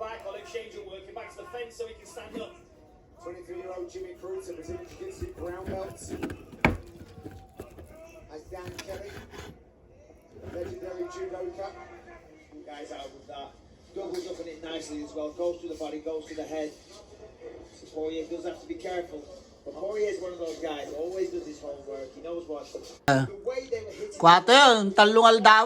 back. Olive Shanger working back to the fence so he can stand up. 23-year-old Jimmy Cruz and Brazilian Jiu-Jitsu brown belts. As Dan Kerry, legendary judoka. Guys out with that. Doubles up on it nicely as well. Goes to the body, goes to the head. Poirier does have to be careful. But Poirier is one of those guys, always does his homework. He knows what. The way they were hitting. Kwato yun, talungal daw.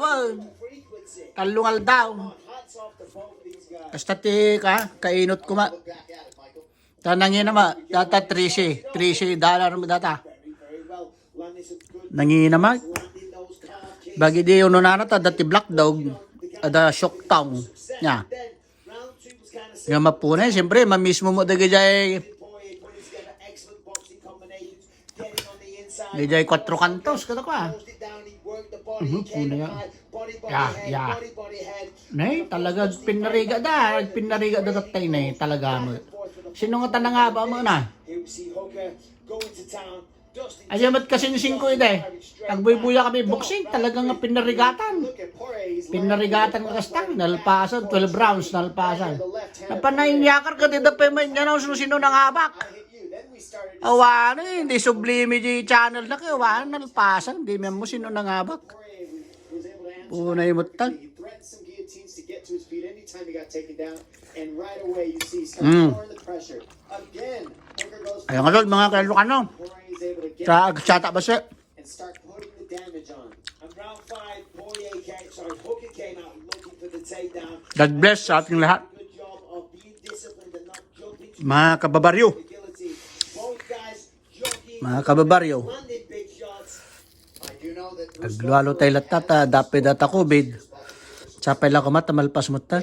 Frequency. Talungal daw. Hats off to both these guys. Basta ti ka, kainot ko ma. Tanangin naman, data $3 mo data. Very well. Landing some good. Nangin naman. Landing those calf kicks. Bagi di uno na nata, dati black dog. Ada shock town. Nya. Then round 2 was kind of Nga mapunay, siyempre, mamismo mo dagi jay. Poirier putting together excellent boxing combinations, getting on the inside. Di jay 4 kantos, kata ko ah. Closed it down, he worked the body, he came Puna yan. high, body, Yeah, head, yeah. body, head. Nay, talaga pinariga da. Pinariga da tatay na talaga mo. Sino nga tananga ba mo na? Here we see Hooker go into town. Dustin Ayamat kasi ni 5 ide. Nagbuy-buya kami boxing, talagang nga pinarigatan. look at Poirier's Pinarigatan ka kastang, nalpasan, 12 rounds, nalpasan. Napanay yung yakar ka, di da pa may ganaw sino nang habak. hit you. Then we started to Awan hindi sublime di channel na kayo, awan, nalpasan, di mo sino nang habak. Poirier was able to answer. Punay mo tag. He threatened some guillotines to get to his feet anytime he got taken down. And right away you see he's pouring the pressure. Again, Hooker goes Ayun nga lol, mga kalukano. Poirier's able to get Tsata ba siya? and start putting the damage on. On round 5, Hooker came out looking for the takedown. God bless sa ating lahat. Good job of being disciplined and not jumping to Mga kababaryo. the guillotine. Both guys jockeying, Mga kababaryo. landing big shots. I do know that Aglualo tayo latata, dapat data COVID. Sapay lang kumata, malpas mo ta.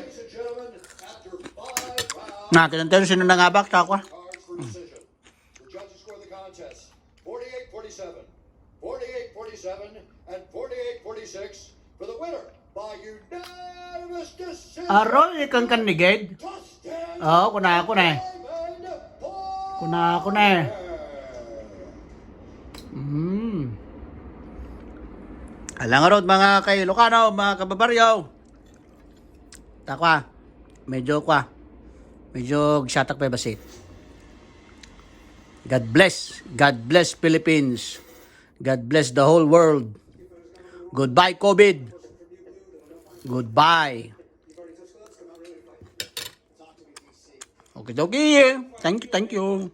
Na, kinantayo sino nang habak, takwa. Cards for decision. The judges score the contest 48-47, 48-47, and 48-46 for the winner by unanimous decision. Aroy, ikang kanigid. Dustin Oo, kuna ako na eh. Diamond Poirier. Kuna ako na eh. Alang arod mga kay Ilocano, mga kababaryo. Takwa, medyo shatak pa basit. God bless Philippines. God bless the whole world. Goodbye COVID. Goodbye. Okay. Thank you.